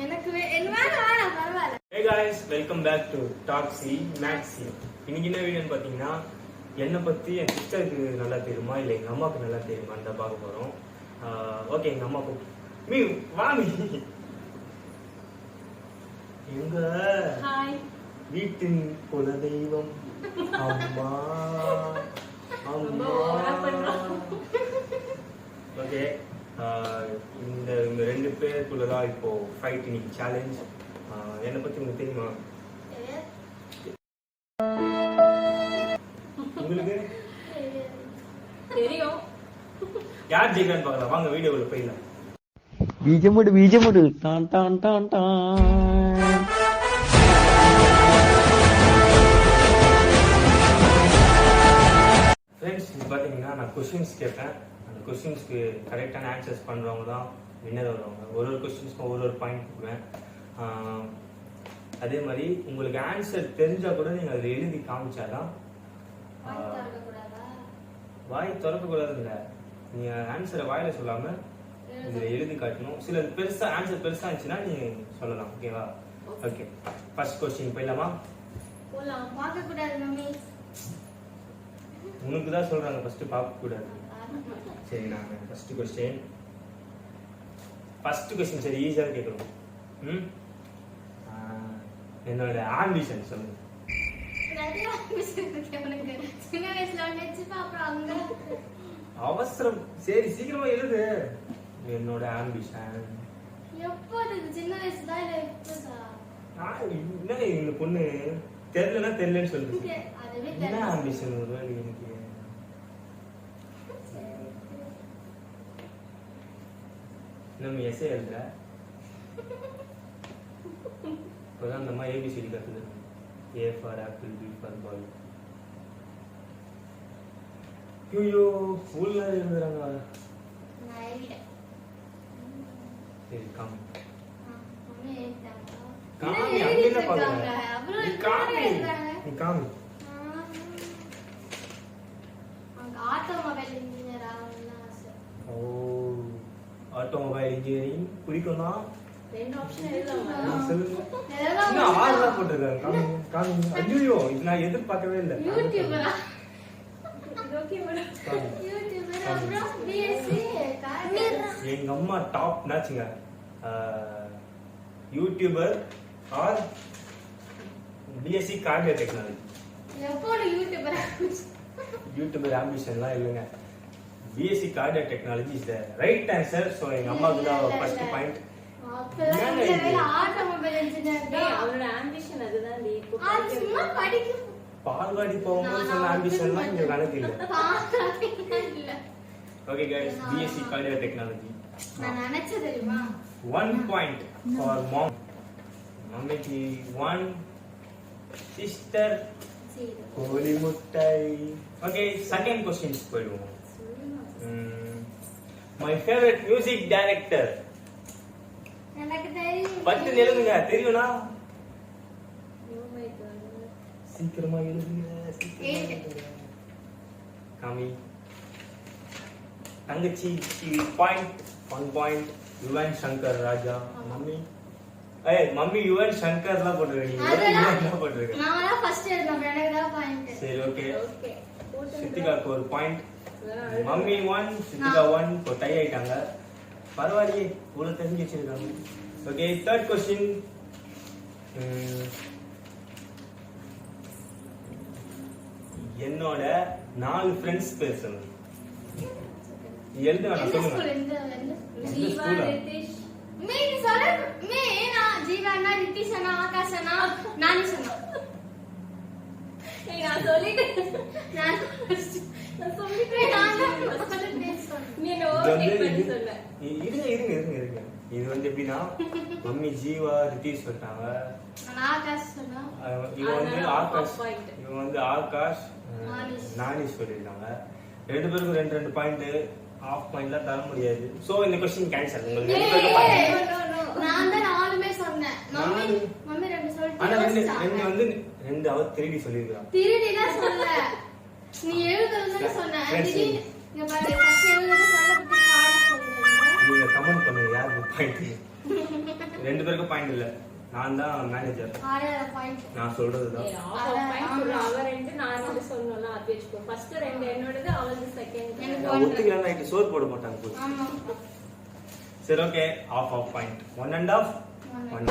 எனக்கு என்ன வேணாம் பரவாயில்லை. Hey guys, welcome back to Talk C Maxi. இன்னைக்கு என்ன வீடியோன்னு பார்த்தீங்கன்னா என்னை பற்றி என் சிஸ்டருக்கு நல்லா தெரியுமா இல்லை எங்கள் அம்மாவுக்கு நல்லா தெரியுமான்னு தான் பார்க்க போகிறோம். ஓகே, எங்கள் அம்மா மீ வாமி எங்க வீட்டின் குல தெய்வம் அம்மா அம்மா. ஓகே, இந்த ரெண்டு பேருக்குள்ளதான் இப்போ ஃபைட் இன்னைக்கு சேலஞ்ச். என்னை பத்தி உங்களுக்கு தெரியுமா? உங்களுக்கு தெரியும். யார் ஜெயிக்கலான்னு பார்க்கலாம், வாங்க வீடியோவில் போயிடலாம். பீஜமுடு டான் டான் டான் டான். ஃப்ரெண்ட்ஸ், இது பார்த்தீங்கன்னா நான் கொஸ்டின்ஸ் கேட்பேன். அந்த கொஸ்டின்ஸ்க்கு கரெக்டான ஆன்சர்ஸ் பண்ணுறவங்க தான் வின்னர் வருவாங்க. ஒரு கொஸ்டின்ஸ்க்கும் ஒரு பாயிண்ட் கொடுக்குவேன். அதே மாதிரி உங்களுக்கு ஆன்சர் தெரிஞ்சால் கூட நீங்கள் அதில் எழுதி காமிச்சாதான். வாய் திறக்கக்கூடாது இல்லை, நீங்கள் ஆன்சரை வாயில் சொல்லாமல் இதில் எழுதி காட்டணும். சில ஆன்சர் பெருசாக இருந்துச்சுன்னா நீங்கள் சொல்லலாம். ஓகேவா? ஓகே, ஃபர்ஸ்ட் கொஸ்டின் போயிடலாமா? உனக்கு தான் சொல்றாங்க ஃபர்ஸ்ட் பார்க்க கூடாது. சரி, நான் ஃபர்ஸ்ட் கொஸ்டின் சரி ஈஸியாக கேட்கணும். என்னோட ஆம்பிஷன் சொல்லுங்க. அவசரம், சரி சீக்கிரமா எழுது. என்னோட ஆம்பிஷன் என்ன இந்த பொண்ணு தெரியலன்னா தெரியலன்னு சொல்லுது. என்ன ஆம்பிஷன் ஒரு வேலை எனக்கு? நம்ம எஸ்ஏ எழுதுற இப்போதான் அந்த மாதிரி ஏபிசிடி கற்றுது. A for apple, B for ball. ஐயோ, ஃபுல்ல எழுதுறாங்க. சரி, காமி காமி அங்கே பாக்குறேன். காமி நீ காமி. ஓ, ஆட்டோமொபைல் இன்ஜினியரிங் பிடிக்கும்னா ரெண்டு ஆப்ஷன் எழுதலாம். சொல்லுங்க. என்ன ஆர்டரா போட்டுருக்காங்க? காமி காமி. ஐயோ, இது நான் எதிர்பார்க்கவே இல்லை. யூடியூபரா? Okay madam. யூடியூபர் அப்புறம் பிஎஸ்சி கார்டியோ. எங்க அம்மா டாப் நாச்சுங்க. YouTuber or BSc cardio technology. எப்போது யூடியூபர்? யூடியூபர் ஆம்பிஷன்லாம் இல்லைங்க. BSc cardio technology is the right answer. So எங்க அம்மாவுக்கு தான் ஃபர்ஸ்ட் பாயிண்ட். ஆட்டோமொபைல் இன்ஜினியர் அவரோட ஆம்பிஷன் அதுதான். பால்வாடி போகும்போது சொன்ன ஆம்பிஷன்லாம் இங்க கணக்கு இல்லை. Okay guys, BSc cardio technology. நான் நினைச்சது தெரியுமா? 1 point for mom. மம்மிக்கு 1, சிஸ்டர் கோழி முட்டை. ஓகே, செகண்ட் क्वेश्चंस போய்டுவோம். My favorite music director. எனக்கு தெரியும். பத்து எழுதுங்க. தெரியும்னா சீக்கிரமா எழுதுங்க. காமி தங்கச்சி point 1 point. Yuvan Shankar Raja. Mummy mummy Yuvan சங்கர்லாம் போட்டுருக்கீங்க. என்ன போட்டுருக்கீங்க? நான் ஃபர்ஸ்ட் எழுதுறேன், எனக்கு தான் பாயிண்ட். சரி, ஓகே. சித்திகாக்கு ஒரு பாயிண்ட். மம்மி 1, சித்திகா 1. இப்போ டை ஆயிட்டாங்க. பரவாயில்லையே, இவ்வளவு தெரிஞ்சு வச்சிருக்காங்க. Okay, third question. என்னோட 4 ஃப்ரெண்ட்ஸ் பேர் சொல்லுங்க. எழுத வேணாம், சொல்லுங்க. ஜீவா, ரித்திஷ். மீன் சொல்ல மீனா ஜீவானா, ரித்திஷனா, ஆகாஷனா, நானிஷனா. ஏய், நான் சொல்லிட்டேன். நான் சொல்லிட்டேன். நீ ஓகே பண்ணி சொல்ல. இருங்க. இது வந்து எப்படின்னா, மம்மி ஜீவா, ரித்திஷ் சொல்றாங்க. நான் ஆகாஷ் சொன்னா. இவன் வந்து ஆகாஷ், நானிஷ் சொல்லிருக்காங்க. ரெண்டு பேருக்கும் 2 பாயிண்ட். ஹாஃப் பாயிண்ட்லாம் தர முடியாது. சோ இந்த क्वेश्चन கேன்சல். உங்களுக்கு நான் தான் நாலுமே சொன்னேன். மம்மி ரெண்டு சொல்லிட்டு. ஆனா ரெண்டு வந்து ரெண்டு அவ திருடி சொல்லிருக்கா. திருடி தான் சொல்ல. நீ எழுதுறதுன்னு சொன்ன. இங்க பாரு, ஃபர்ஸ்ட் எழுதுறது சொல்ல பத்தி பாட சொல்லுங்க. நீங்க கமெண்ட் பண்ணுங்க யாருக்கு பாயிண்ட். ரெண்டு பேருக்கும் பாயிண்ட் இல்ல. நான் தான் மேனேஜர். நான் சொல்றதுதான். அவ ரெண்டு நான் ரெண்டு சொன்னோம்ல அது வெச்சுக்கோ. ஃபர்ஸ்ட் ரெண்டு என்னோடது அவளது செகண்ட். ஒத்துக்கலாம் நைட் சோறு போட மாட்டாங்க போய். ஆமா. சரி okay half point. 1 and half 1.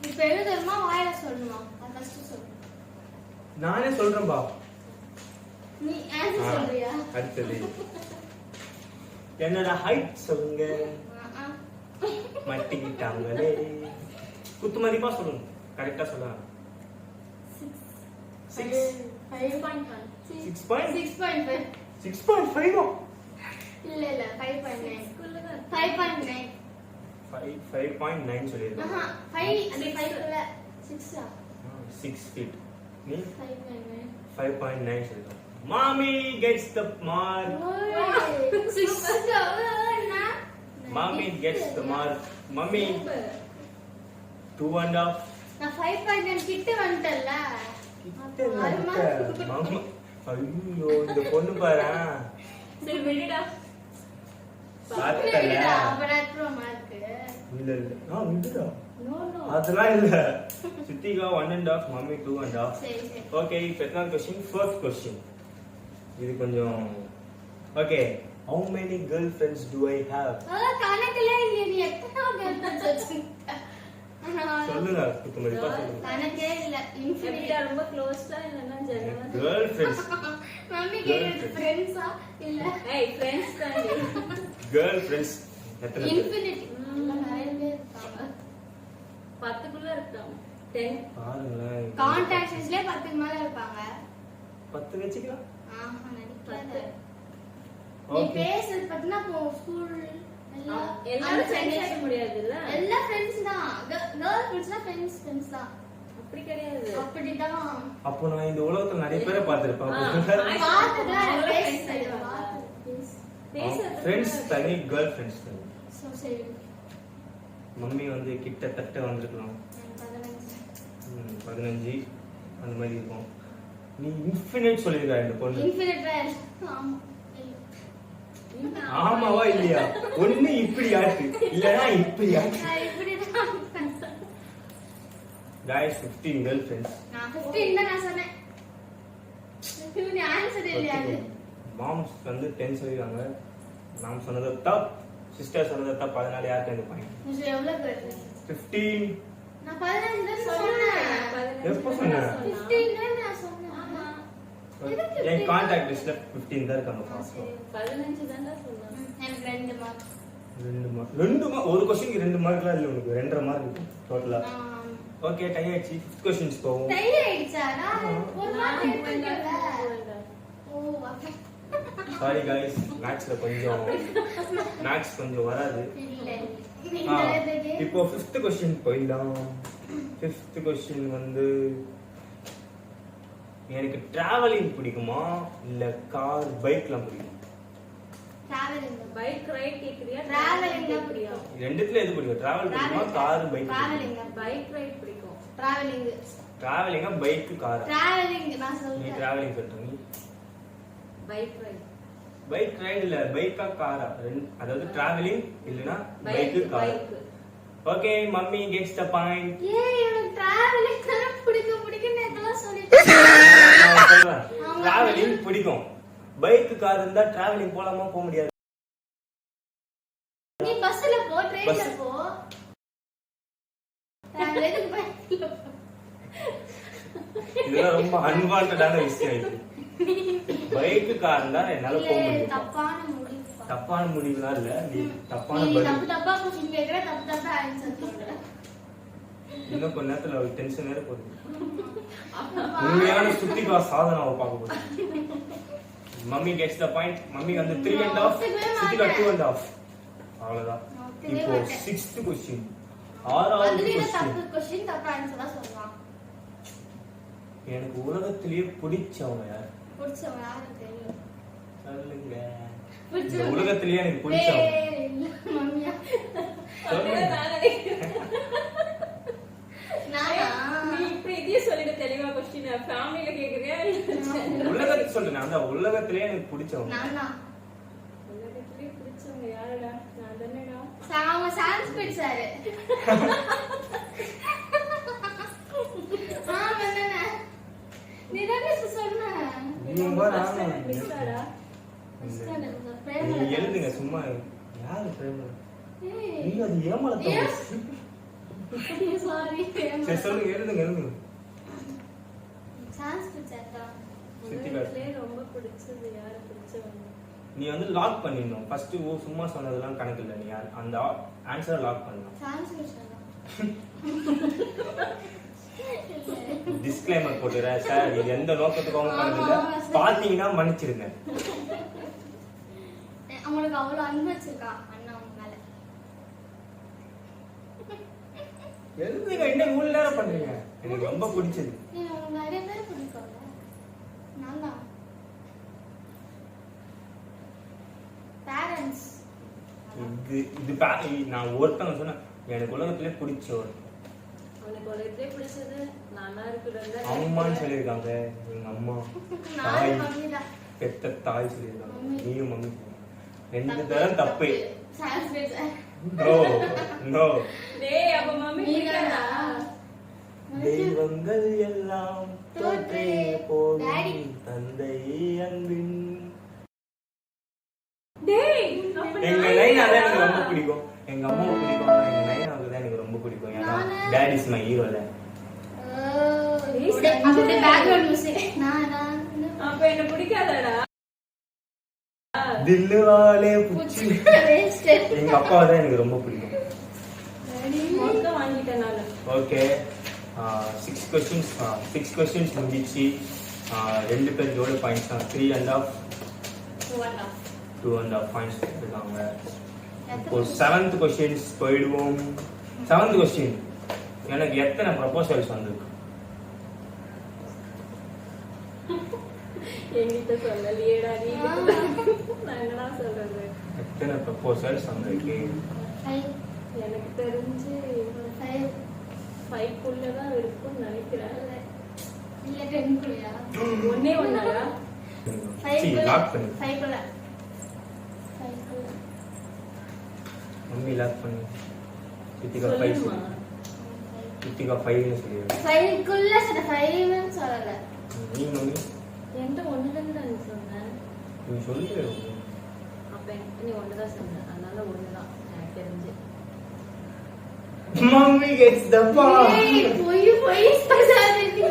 இப்போ எழுதுமா வாயில சொல்லணுமா? அது ஃபர்ஸ்ட் சொல்லு. நானே சொல்றேன் பா. நீ ஆன்சர் சொல்றியா? அடுத்து. என்னோட ஹைட் சொல்லுங்க. மாட்டிக்கிட்டாங்களே. குத்து மதிப்பா சொல்லணும். கரெக்ட்டா சொல்லுங்க. 5.1 6.5 6.5 இல்ல 5.9 5.9 5.9 சொல்லிருக்கேன். 5 அது 5 இல்ல 6 6 feet. நீ 5.9 5.9 சொல்லிருக்கேன். Mommy gets the mark. 6 Mommy gets the mark. Mommy 2 and half. நான் 5.9 கிட்ட வந்துட்டல. மாமா ஐயோ இந்த பொண்ணு பாரு. சரி விடுடா. சாத்தல. அப்புறம் மார்க். இல்ல விடுடா. நோ அதெல்லாம் இல்ல. Siddiqa 1 and half, mummy 2 and half. சரி. Okay second question, first question. இது கொஞ்சம் okay. How many girlfriends do I have? கணக்குல இல்ல நீ எத்தனை girlfriends வச்சிருக்க? சொல்லுங்க குத்து மதிப்பா சொல்லுங்க. கணக்கே இல்ல இன்ஃபினிட்டி. எப்படிடா ரொம்ப க்ளோஸ்டா இல்லனா ஜெனரலா? Girlfriends. மம்மி கேக்குது ஃப்ரெண்ட்ஸா இல்ல ஏய் ஃப்ரெண்ட்ஸ் தாண்டி. Girlfriends எத்தனை பேர்? இன்ஃபினிட்டி. நிறைய பேர் இருக்காங்க. 10 குள்ள இருக்காங்க. 10 பாருங்களேன். கான்டாக்ட்ஸ்லயே 10க்கு மேல இருப்பாங்க. 10 வெச்சுக்கலாம். ஆஹா நடிக்காத. 10. நீ ஓகே. பேசுறது பார்த்தா போ ஸ்கூல் எல்லாரும் ஃப்ரெண்ட்ஸ் ஆக முடியாதுல்ல? எல்லா ஃப்ரெண்ட்ஸ் தான். கேர்ள் ஃப்ரெண்ட்ஸ்னா ஃப்ரெண்ட்ஸ் தான். அப்படி கிடையாது. அப்படிதான். அப்போ நான் இந்த உலகத்துல நிறைய பேரை பார்த்திருப்பேன். பாத்துதான் பேசுறது. ஃப்ரெண்ட்ஸ் தனி, கேர்ள் ஃப்ரெண்ட்ஸ் தனி. சரி. மம்மி வந்து கிட்டத்தட்ட வந்திருக்கலாம். 15 அந்த மாதிரி இருக்கும். நீ இன்ஃபினிட் சொல்லிருக்க இந்த பொண்ணு. இன்ஃபினிட் ஆமா. ஆமாவா இல்லையா? ஒண்ணு இப்படி ஆட்டு இல்லனா இப்படி ஆட்டு. நான் இப்படிதான். guys 15 girlfriends. நான் 15 தான் நான் சொன்னேன். நீ ஆன்சர் இல்லையா? மாம்ஸ் வந்து 10 சொல்லிருக்காங்க. நான் சொன்னது தப், சிஸ்டர் சொன்னது தப். அதனால யாருக்கு அந்த பாயிண்ட்? நீ எவ்வளவு கேட்ட? 15. நான் 15 தான் சொன்னேன். எப்போ சொன்ன? 15 தான் நான் சொன்னேன். ஆமா. என் கான்டாக்ட் லிஸ்ட்ல 15 தான் இருக்காங்க பாஸ்கோ. 15 தான்டா சொன்னேன். எனக்கு 2 மார்க். 2 மார்க். ஒரு क्वेश्चन 2 மார்க்லாம் இல்ல உனக்கு. 2.5 மார்க் இருக்கு டோட்டலா. ஓகே டை ஆயிடுச்சு. 5th क्वेश्चंस போவோம். டை ஆயிடுச்சா? நான் ஒரு மார்க் எடுத்துட்டேன்ல. ஓ அப்ப சாரி गाइस, மேத்ஸ்ல கொஞ்சம் வராது. இல்ல. இப்போ 5th क्वेश्चन போயிடலாம். 5th क्वेश्चन வந்து எனக்கு டிராவலிங் பிடிக்குமா இல்ல கார் பைக்லாம் பிடிக்குமா? டிராவலிங். பைக் ரைட் கேக்குறியா? டிராவலிங் பிடிக்கும். ரெண்டுத்துல எது பிடிக்கும்? டிராவல் பிடிக்குமா car bike? Travelling. Bike ride பிடிக்கும். டிராவலிங். டிராவலிங்கா bike car? டிராவலிங் நான் நீ சொல்றேன். டிராவலிங் சொல்ற. நீ பைக் ரைட். பைக் ரைட் இல்ல பைக்கா காரா? அதாவது டிராவலிங் இல்லனா bike car. Okay mummy gets the point. ஏய் எனக்கு டிராவலிங் தான் பிடிக்கும் நேத்தலாம் சொல்லிட்டேன். நான் சொல்றேன் டிராவலிங் பிடிக்கும். பைக் கார் இருந்தா டிராவலிங் போலாமா போக முடியாது? நீ பஸ்ல போ, ட்ரெயின்ல போ. நான் எதுக்கு பைக்ல போ? இதெல்லாம் ரொம்ப அன்வான்டடான விஷயம் இது. பைக் கார் இருந்தா என்னால போக முடியும். தப்பான முடிவுலாம் இல்ல. நீ தப்பான பதில். தப்பா கொஸ்டின் கேக்குற, தப்பா ஆன்சர் சொல்ற. இன்னும் கொஞ்ச நேரத்துல ஒரு டென்ஷன் வேற போகுது. உண்மையான சுத்திகா சாதனாவை பார்க்க போறேன். Mummy gets the point. Mummy வந்து 3 and half, சுத்திகா 2 and half. அவ்வளவுதான். இப்போ 6th क्वेश्चन. ஆறாவது அதுலயே क्वेश्चन. தப்பு கொஸ்டின் தப்பா ஆன்சரா சொல்லலாம். எனக்கு உலகத்திலேயே பிடிச்சவங்க யார்? பிடிச்சவங்க யாரு தெரியும்? சொல்லுங்க. இந்த பிடிச்சவங்க உலகத்திலேயே எனக்கு பிடிச்சவங்க. இல்ல மம்மியா. நானா? நீ இப்படி இதே சொல்லிட்டு தெளிவா क्वेश्चन ஃபேமிலில கேக்குறியா? உலகத்தை சொல்றேன். அந்த உலகத்திலேயே எனக்கு பிடிச்சவங்க. நானா? உலகத்திலே பிடிச்சவங்க யாருடா? நான் தானேடா. சாம சான்ஸ்கிரிட் சார். நீ தான் சொன்ன. நீ எழுதுங்க சும்மா. யாரு பிரேமலா? நீ அது ஏமாளத்த. சாரி. சரி சொல்லுங்க, எழுதுங்க எழுதுங்க. சான்ஸ்கிரிட் சார் தான். ரொம்ப பிடிச்சது யாரு பிடிச்சவங்க? நீ வந்து லாக் பண்ணிடணும். ஃபர்ஸ்ட் சும்மா சொன்னதெல்லாம் கணக்கு இல்லை. நீ அந்த ஆன்சரை லாக் பண்ணணும். சான்ஸ்கிரிட் சார் தான். டிஸ்க்ளைமர் போட்டுறேன் சார். இது எந்த நோக்கத்துக்காகவும் பண்ணல. பாத்தீங்கன்னா மன்னிச்சிருங்க. அவங்களுக்கு அவ்வளவு அன்பு வச்சிருக்கா அண்ணா அவங்க மேல. எழுதுங்க. என்ன இவ்வளவு நேரம் பண்றீங்க? எனக்கு ரொம்ப பிடிச்சது. உங்களுக்கு நிறைய பேர் பிடிக்கும்ல. நான் தான் பேரண்ட்ஸ். இது நான் ஒருத்தங்க சொன்னேன் எனக்கு உலகத்திலே பிடிச்ச ஒரு உனக்கு உலகத்திலே பிடிச்சது நானா இருக்கிறது. அம்மான்னு சொல்லியிருக்காங்க. எங்க அம்மா தாய் பெத்த தாய் சொல்லியிருக்காங்க. நீயும் மம்மி ரெண்டு தரம் தப்பு. சான்ஸ்கிரிட் சார். No no. டேய் அப்ப மம்மி நீங்கடா. தெய்வங்கள் எல்லாம் தோற்றே போகும் தந்தை அன்பின். டேய் எங்க லைன் அதான் எனக்கு ரொம்ப பிடிக்கும். எங்க அம்மாவை பிடிக்கும். எங்க லைன் அவங்களுக்கு எனக்கு ரொம்ப பிடிக்கும். ஏன்னா டாட் இஸ் மை ஹீரோல. அப்படியே பேக்ரவுண்ட் மியூசிக். நான் அப்ப என்ன பிடிக்காதடா. தில்லுவாலே புச்சி. எங்க அப்பாவை தான் எனக்கு ரொம்ப பிடிக்கும். மொக்க வாங்கிட்டேன் நான். ஓகே 6 questions முடிஞ்சிச்சு. ரெண்டு பேர் ஜோடி பாயிண்ட்ஸ் தான். 3.5 2.5 பாயிண்ட்ஸ் எடுத்துருக்காங்க. இப்போ 7th questions போயிடுவோம். 7th question எனக்கு எத்தனை ப்ரொபோசல்ஸ் வந்திருக்கு? என்கிட்ட சொல்லலையேடா நீ. நான் என்னடா சொல்றது? எத்தனை ப்ரொபோசல்ஸ் வந்திருக்கு? எனக்கு தெரிஞ்சு 5 குள்ளதான் இருக்கும்னு நினைக்கிறேன். இல்ல 10 குள்ளயா? ஒண்ணே ஒண்ணாடா. 5 லாக் பண்ணு. 5 குள்ள. 5 குள்ள. மம்மி லாக் பண்ணு. கிட்டிகா 5. கிட்டிகா 5 னு சொல்லிரு. 5 குள்ள சரி 5 னு சொல்லல. நீ மம்மி என்கிட்ட ஒண்ணுதான் நான் சொன்னேன். நீ சொல்லிரு. அப்ப நீ ஒண்ணுதான் சொன்ன. அதனால ஒண்ணுதான் எனக்கு தெரிஞ்சு. Mummy gets the point. போய் சொல்லாதீங்க.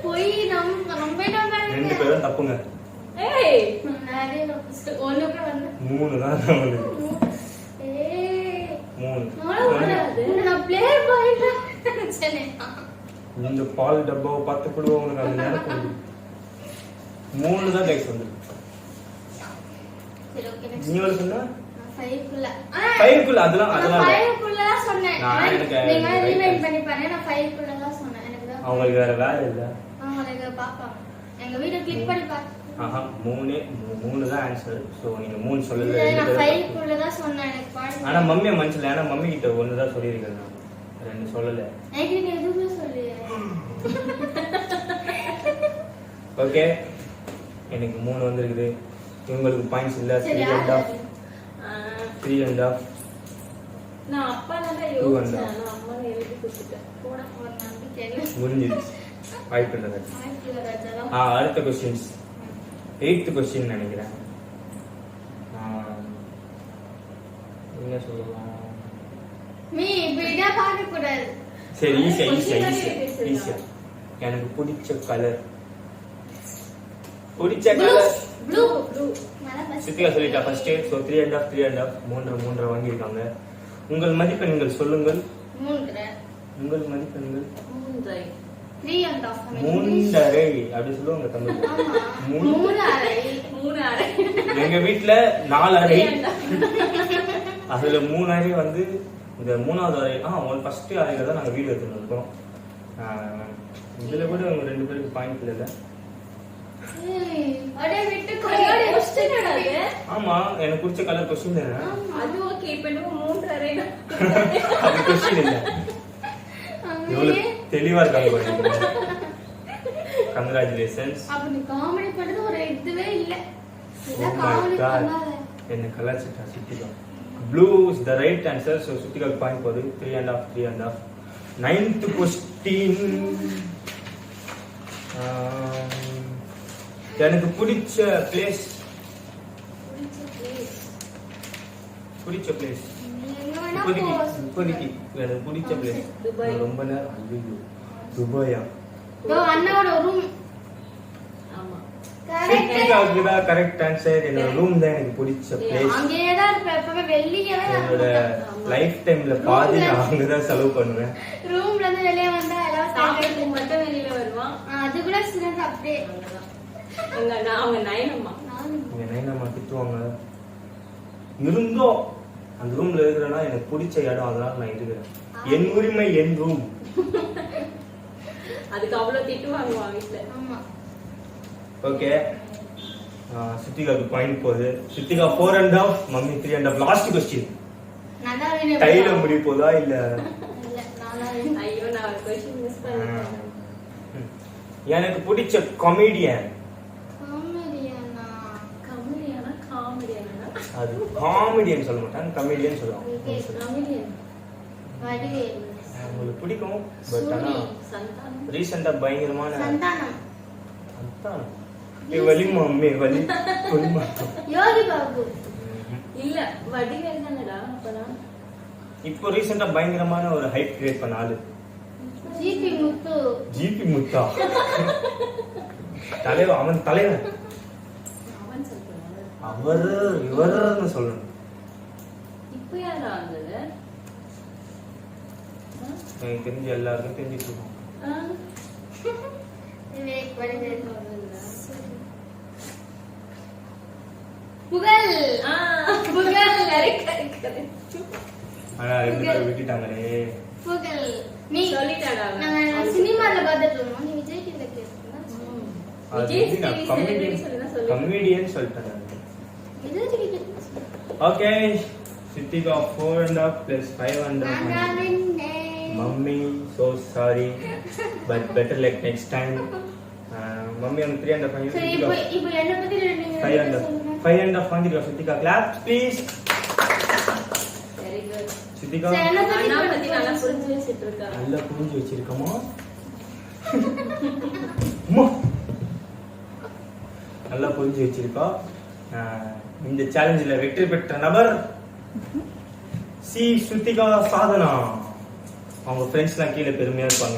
போய் நம்ம ரெண்டு பேரும் தப்புங்க. ஏய் நிறைய ஒண்ணு கூட வந்து 3 தான் வந்து. ஏய் 3 நான் ப்ளே பாயிண்ட் சரி. இந்த பால் டப்பாவை பார்த்து கூட உங்களுக்கு அந்த நேரம் போகுது. 3 தான் கைஸ் வந்து. சரி ஓகே நீ எவ்வளவு சொன்ன? 5 குள்ள. 5 குள்ள அதெல்லாம் 5 குள்ள தான் சொன்னேன். நான் எனக்கு நீங்க ரீவைண்ட் பண்ணி பாருங்க. நான் 5 குள்ள தான் சொன்னேன். எனக்கு தான் அவங்களுக்கு வேற வேலை இல்ல. அவங்களுக்கு பாப்பாங்க. எங்க வீடியோ கிளிக் பண்ணி பாருங்க. 3 தான் ஆன்சர். சோ நீங்க 3 சொல்லல. நான் 5 குள்ள தான் சொன்னேன். எனக்கு பாருங்க. ஆனா மம்மி மனசுல ஏன்னா மம்மி கிட்ட 1 தான் சொல்லிருக்கேன் நான். 2 சொல்லல. எனக்கு நீ எதுவுமே சொல்லியே. ஓகே எனக்கு 3 வந்திருக்குது. உங்களுக்கு பாயிண்ட்ஸ் இல்ல. 3.5 நான் அப்பா தான் யோசிச்சேன். நான் அம்மா எழுதி கொடுத்துட்டேன். போட போற நம்பிக்கை இல்ல. முடிஞ்சிருச்சு. வாய்ப்பு இல்லை. அடுத்த கொஸ்டின்ஸ் 8th கொஸ்டின் நினைக்கிறேன். என்ன சொல்லலாம்? மீ இப்படியா பார்க்க கூடாது. சரி ஈஸியா. எனக்கு பிடிச்ச கலர். ப்ளூ. சித்திகா சொல்லிட்டா ஃபர்ஸ்ட். சோ 3.5 3 வாங்கியிருக்காங்க. உங்கள் மதிப்பெண்கள் சொல்லுங்கள். 3. உங்கள் மதிப்பெண்கள் 3.5. 3.5 அப்படி சொல்லுவாங்க தமிழ்ல. 3.5. எங்க வீட்ல 4.5. அதுல 3.5 வந்து இந்த 3வது அறை. ஃபர்ஸ்ட் அறையில தான் நாங்க வீடு எடுத்துட்டு இருக்கோம். இதுல கூட உங்க 2 பேருக்கு பாயிண்ட் இல்ல. அடே விட்டு கொய்யாடி கொஸ்டின்டா இது. ஆமா எனக்கு பிடிச்ச கலர் கொஸ்டின் தானே. அது ஓகே. இப்போ என்ன 3.5 அது கொஸ்டின் இல்ல. எவ்வளவு தெளிவா இருக்காங்க பாருங்க. கங்க்ராச்சுலேஷன்ஸ். அப்ப நீ காமெடி பண்ணது ஒரு இதுவே இல்ல. இத Oh my காமெடி God. பண்ணாத. என்ன கலாச்சிட்டா Siddhika. Blue is the right answer. So சுத்திகாக்கு பாயிண்ட் போகுது. 3.5 3.5. 9th question. எனக்கு பிடிச்ச பிளேஸ். பிடிச்ச பிளேஸ் இப்போதைக்கு எனக்கு பிடிச்ச பிளேஸ் ரொம்ப நேரம். துபாயா? அண்ணாவோட ரூம். Correct answer. என்னோட ரூம் தான் எனக்கு பிடிச்ச பிளேஸ். என்னோட லைஃப் டைம்ல பாதி நான் அங்கதான் செலவு பண்ணுவேன். ரூம்ல இருந்து வெளியே வந்தா சாப்பிட்டு மட்டும் வெளியில வருவான். அது கூட சிலர் அப்படியே அவங்க நயனம்மா திட்டுவாங்க. இருந்தோம் அந்த ரூம்ல இருக்கிறேன்னா எனக்கு பிடிச்ச இடம், அதனால நான் இருக்கிறேன். என் உரிமை என் ரூம். அதுக்கு அவ்வளவு திட்டு வாங்குவாங்க வீட்டுல. ஓகே, சித்திகாக்கு பாயிண்ட் போகுது. சித்திகா 4.5, மம்மி 3.5. Last question. டைல முடி போதா இல்ல? ஐயோ, நான் ஒரு கொஸ்டின் மிஸ் பண்ணிட்டேன். எனக்கு பிடிச்ச காமெடியன். அது காமெடியன் சொல்ல மாட்டாங்க, கமெடியன் சொல்லுவாங்க. உங்களுக்கு பிடிக்கும், பட் ஆனா ரீசெண்டா பயங்கரமான சந்தானம். வலி மம்மி வலி யோகி பாபு இல்ல, வடிவேல் தானடா. அப்பதான் இப்போ ரீசெண்டா பயங்கரமான ஒரு ஹைப் கிரியேட் பண்ண ஆளு. ஜிபி முத்தா தலைவன். அவன் தலைவன். அவரு இவருன்னு சொல்லணும். இப்போ யாரா வந்தது? எனக்கு தெரிஞ்ச எல்லாருக்கும் தெரிஞ்சுட்டு இருக்கோம். புகழ். ஆனா ரெண்டு பேரும் விட்டுட்டாங்களே. புகழ் நீ சொல்லிட்டாடா. நான் சினிமால பார்த்துட்டு இருந்தோம். நீ விஜய் டிவில கேட்டீங்களா? கமெடியன் சொல்லிட்டேன். Okay, Siddhika 4.5 plus 5.5. Mummy so sorry but better luck next time. Mummy on 3.5. சரி, இப்போ என்ன பத்தி நீங்க 5.5 வாங்கிடுங்க. Siddhika clap please. Very good. Siddhika அண்ணா பத்தி நல்லா புரிஞ்சு வச்சிருக்கா. நல்லா புரிஞ்சு வச்சிருக்கமா? நல்லா புரிஞ்சு வச்சிருக்கா. இந்த சேலஞ்சில வெற்றி பெற்ற நபர் சி சுத்திகா சாதனா. அவங்க ஃப்ரெண்ட்ஸ்லாம் கீழே பெருமையா இருப்பாங்க.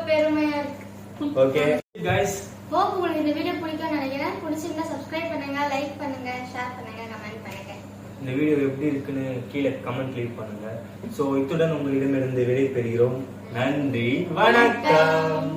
பெருமையா இருக்கு. ஓகே गाइस, ஹோப் உங்களுக்கு இந்த வீடியோ பிடிக்கும்னு நினைக்கிறேன். பிடிச்சிருந்தா சப்ஸ்கிரைப் பண்ணுங்க, லைக் பண்ணுங்க, ஷேர் பண்ணுங்க, கமெண்ட் பண்ணுங்க. இந்த வீடியோ எப்படி இருக்குன்னு கீழே கமெண்ட் லீவ் பண்ணுங்க. சோ இத்துடன் உங்களிடமிருந்து விடை பெறுகிறோம். நன்றி, வணக்கம்.